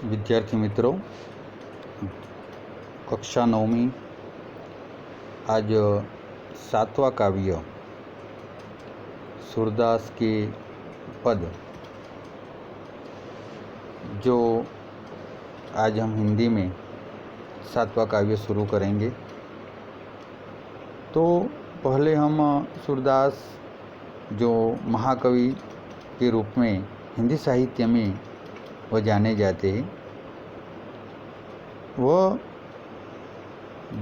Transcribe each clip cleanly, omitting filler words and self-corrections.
विद्यार्थी मित्रों, कक्षा 9वीं आज 7वां काव्य सूरदास के पद जो आज हम हिंदी में 7वां काव्य शुरू करेंगे। तो पहले हम सूरदास जो महाकवि के रूप में हिंदी साहित्य में वह जाने जाते हैं, वह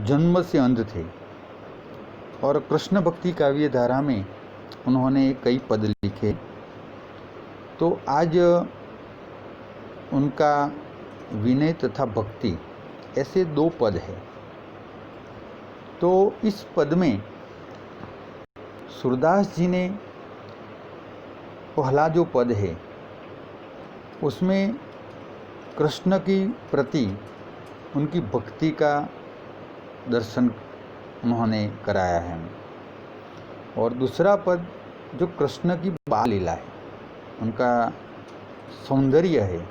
जन्म से अंध थे और कृष्ण भक्ति काव्य धारा में उन्होंने कई पद लिखे। तो आज उनका विनय तथा भक्ति ऐसे 2 पद हैं। तो इस पद में सूरदास जी ने पहला जो पद है उसमें कृष्ण की प्रति उनकी भक्ति का दर्शन उन्होंने कराया है, और दूसरा पद जो कृष्ण की बाल लीला है, उनका सौंदर्य है,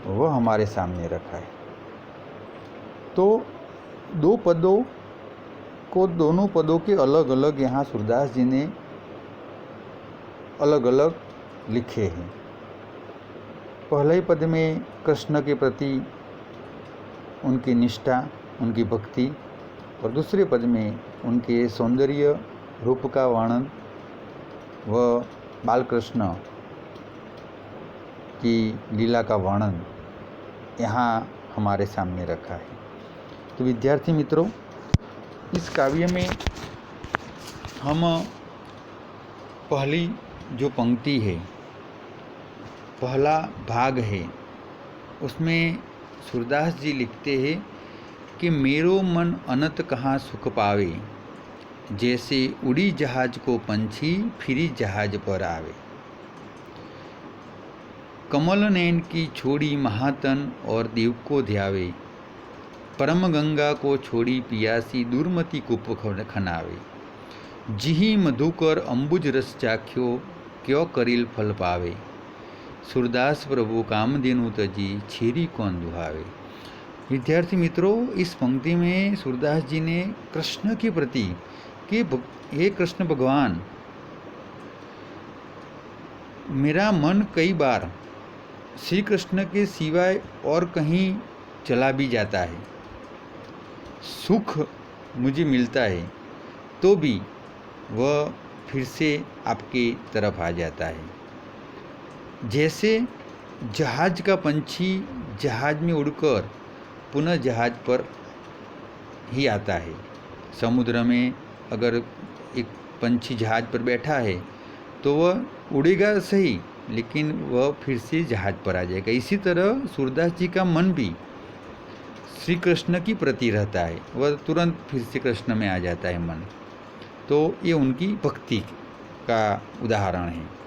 वह हमारे सामने रखा है। तो दोनों पदों के अलग अलग यहाँ सूरदास जी ने अलग अलग लिखे हैं। पहले पद में कृष्ण के प्रति उनकी निष्ठा, उनकी भक्ति, और दूसरे पद में उनके सौंदर्य रूप का वर्णन व बालकृष्ण की लीला का वर्णन यहाँ हमारे सामने रखा है। तो विद्यार्थी मित्रों, इस काव्य में हम पहली जो पंक्ति है, पहला भाग है, उसमें सूरदास जी लिखते हैं कि मेरो मन अनंत कहाँ सुख पावे, जैसे उड़ी जहाज को पंछी फिरी जहाज पर आवे। कमल नैन की छोड़ी महातन और देव को ध्यावे, परम गंगा को छोड़ी पियासी दुर्मति कुप खनावे। जिही मधुकर अंबुज रस चाख्यो, क्यों करील फल पावे। सूरदास प्रभु कामधेनु तजी, छीरी कौन दुहावे। विद्यार्थी मित्रों, इस पंक्ति में सूरदास जी ने कृष्ण के प्रति कि हे कृष्ण भगवान, मेरा मन कई बार श्री कृष्ण के सिवाय और कहीं चला भी जाता है, सुख मुझे मिलता है तो भी वह फिर से आपके तरफ आ जाता है। जैसे जहाज का पंछी जहाज में उड़कर पुनः जहाज पर ही आता है। समुद्र में अगर एक पंछी जहाज पर बैठा है तो वह उड़ेगा सही, लेकिन वह फिर से जहाज पर आ जाएगा। इसी तरह सूरदास जी का मन भी श्री कृष्ण की प्रति रहता है, वह तुरंत फिर से कृष्ण में आ जाता है मन। तो ये उनकी भक्ति का उदाहरण है।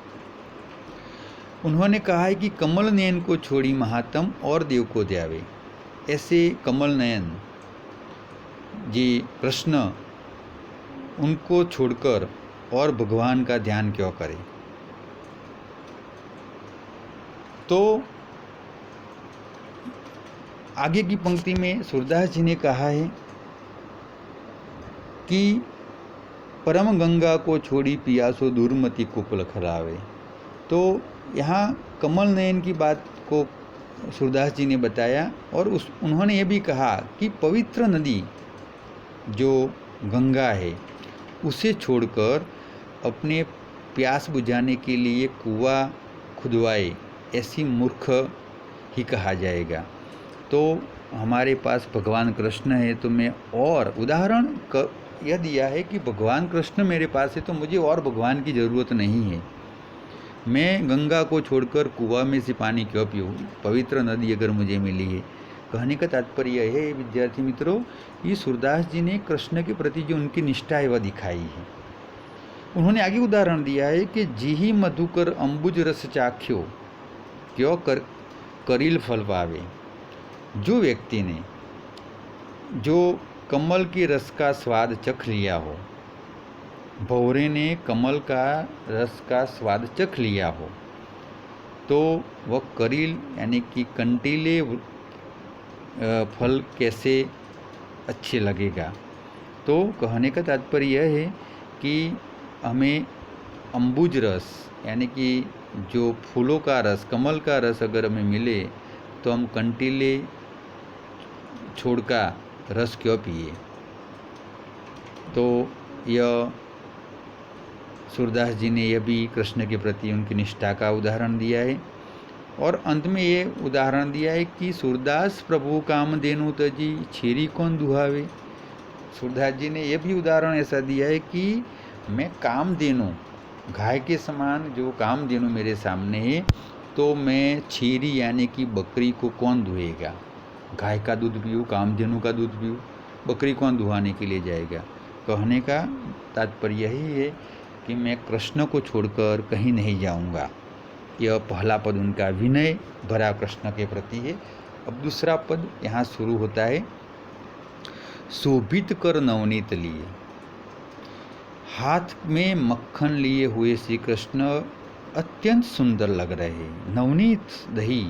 उन्होंने कहा है कि कमल नयन को छोड़ी महात्म और देव को ध्यावे। ऐसे कमल नयन जी कृष्ण, उनको छोड़कर और भगवान का ध्यान क्यों करें। तो आगे की पंक्ति में सूरदास जी ने कहा है कि परम गंगा को छोड़ी पियासो दुर्मति कुपल खरावे। तो यहाँ कमल नयन की बात को सूरदास जी ने बताया, और उन्होंने ये भी कहा कि पवित्र नदी जो गंगा है उसे छोड़कर अपने प्यास बुझाने के लिए कुआं खुदवाए, ऐसी मूर्ख ही कहा जाएगा। तो हमारे पास भगवान कृष्ण है, तो मैं और उदाहरण यह दिया है कि भगवान कृष्ण मेरे पास है तो मुझे और भगवान की ज़रूरत नहीं है। मैं गंगा को छोड़कर कुआं में से पानी क्यों पीऊँ, पवित्र नदी अगर मुझे मिली है। कहने का तात्पर्य है विद्यार्थी मित्रों, ये सूरदास जी ने कृष्ण के प्रति जो उनकी निष्ठा है वह दिखाई है। उन्होंने आगे उदाहरण दिया है कि जिही मधुकर अंबुज रस चाख्यो, क्यों करील फल पावे। जो व्यक्ति ने जो कमल के रस का स्वाद चख लिया हो, भौरे ने कमल का रस का स्वाद चख लिया हो, तो वह करील यानी कि कंटीले फल कैसे अच्छे लगेगा। तो कहने का तात्पर्य यह है कि हमें अम्बुज रस यानी कि जो फूलों का रस, कमल का रस अगर हमें मिले तो हम कंटीले छोड़ का रस क्यों पिए। तो यह सूरदास जी ने यह भी कृष्ण के प्रति उनकी निष्ठा का उदाहरण दिया है। और अंत में ये उदाहरण दिया है कि सूरदास प्रभु कामधेनु तजी छेरी कौन दुहावे। सूरदास जी ने यह भी उदाहरण ऐसा दिया है कि मैं कामधेनु, गाय के समान जो कामधेनु मेरे सामने है, तो मैं छेरी यानी कि बकरी को कौन दुहेगा। गाय का दूध पीऊँ, कामधेनु का दूध पीऊँ, बकरी कौन दुहाने के लिए जाएगा। कहने का तात्पर्य यही है कि मैं कृष्ण को छोड़कर कहीं नहीं जाऊंगा। यह पहला पद उनका विनय भरा कृष्ण के प्रति है। अब दूसरा पद यहाँ शुरू होता है, शोभित कर नवनीत लिए। हाथ में मक्खन लिए हुए श्री कृष्ण अत्यंत सुंदर लग रहे हैं। नवनीत दही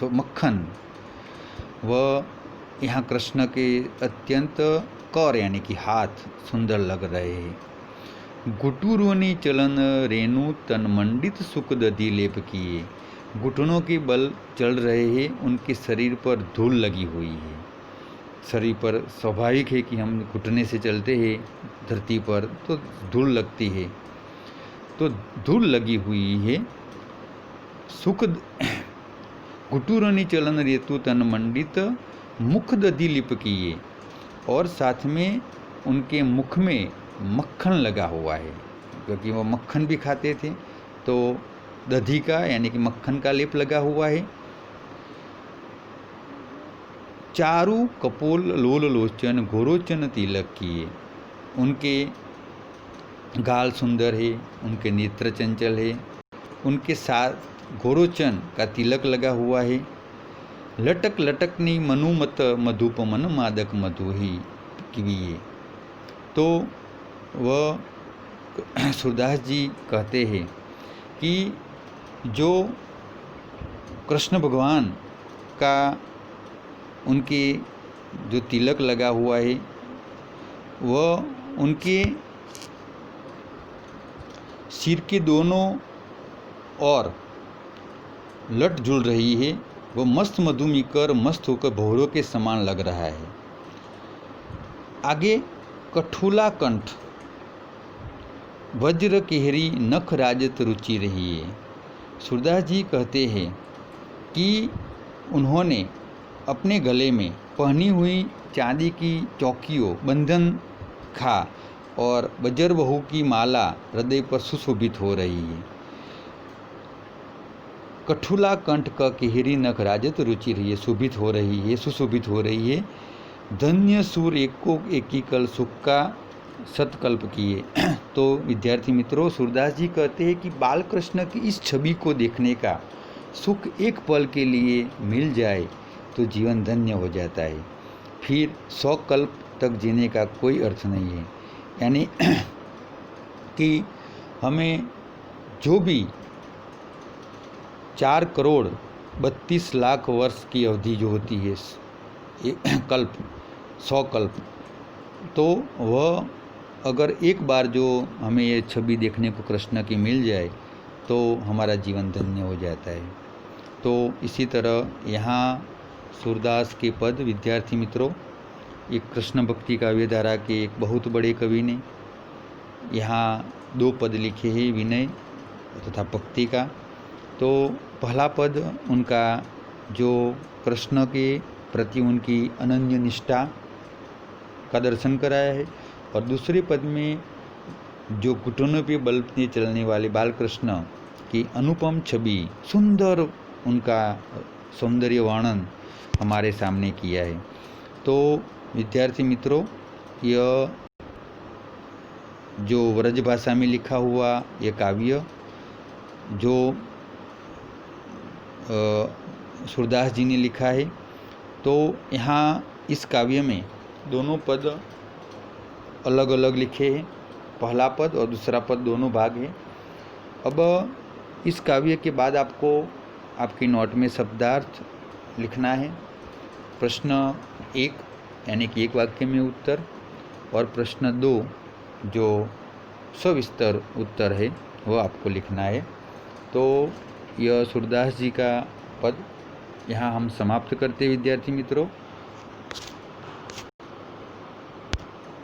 मक्खन, वह यहाँ कृष्ण के अत्यंत कर यानी कि हाथ सुंदर लग रहे हैं। घुटुरोनी चलन रेणु तन मंडित सुख दधि लेप किए। घुटनों के बल चल रहे हैं, उनके शरीर पर धूल लगी हुई है। शरीर पर स्वाभाविक है कि हम घुटने से चलते हैं धरती पर तो धूल लगती है, तो धूल लगी हुई है। सुख घुटुरोनी चलन रेतु तन मंडित मुख दधि लिप किए, और साथ में उनके मुख में मक्खन लगा हुआ है, क्योंकि वो मक्खन भी खाते थे, तो दधी का यानी कि मक्खन का लेप लगा हुआ है। चारु कपोल लोल लोचन घोरोचन तिलक किए। उनके गाल सुंदर है, उनके नेत्र चंचल है, उनके साथ घोरोचन का तिलक लगा हुआ है। लटक लटकनी मनुमत मधुपमन मादक मधु ही किए। तो वह सूरदास जी कहते हैं कि जो कृष्ण भगवान का उनके जो तिलक लगा हुआ है, वह उनके सिर के दोनों ओर लट झूल रही है। वह मस्त मधुमी कर मस्त होकर भौरों के समान लग रहा है। आगे कठुला कंठ वज्र केहरी नख राजत रुचि रही है। सूरदास जी कहते हैं कि उन्होंने अपने गले में पहनी हुई चांदी की चौकियों बंधन खा और वज्रबहु की माला हृदय पर सुशोभित हो रही है। कठुला कंठ का केहरी नख राजत रुचि रही है, शोभित हो रही है, सुशोभित हो रही है। धन्य सूर एको एकी कल सुख का सतकल्प किए। तो विद्यार्थी मित्रों, सूरदास जी कहते हैं कि बाल कृष्ण की इस छवि को देखने का सुख एक पल के लिए मिल जाए तो जीवन धन्य हो जाता है, फिर 100 कल्प तक जीने का कोई अर्थ नहीं है। यानी कि हमें जो भी 4 करोड़ 32 लाख वर्ष की अवधि जो होती है कल्प, 100 कल्प, तो वह अगर एक बार जो हमें ये छवि देखने को कृष्ण की मिल जाए तो हमारा जीवन धन्य हो जाता है। तो इसी तरह यहाँ सूरदास के पद विद्यार्थी मित्रों, एक कृष्ण भक्ति काव्य धारा के एक बहुत बड़े कवि ने यहाँ 2 पद लिखे हैं, विनय तथा भक्ति का। तो पहला पद उनका जो कृष्ण के प्रति उनकी अनन्य निष्ठा का दर्शन कराया है, और दूसरे पद में जो घुटनों पे बल में चलने वाले बाल कृष्ण की अनुपम छवि, सुंदर उनका सौंदर्य वर्णन हमारे सामने किया है। तो विद्यार्थी मित्रों, यह जो व्रज भाषा में लिखा हुआ यह काव्य जो सूरदास जी ने लिखा है, तो यहाँ इस काव्य में दोनों पद अलग अलग लिखे हैं, पहला पद और दूसरा पद दोनों भाग हैं। अब इस काव्य के बाद आपको आपकी नोट में शब्दार्थ लिखना है। प्रश्न 1 यानी कि एक वाक्य में उत्तर, और प्रश्न 2 जो सविस्तर उत्तर है वो आपको लिखना है। तो यह सूरदास जी का पद यहाँ हम समाप्त करते हैं विद्यार्थी मित्रों।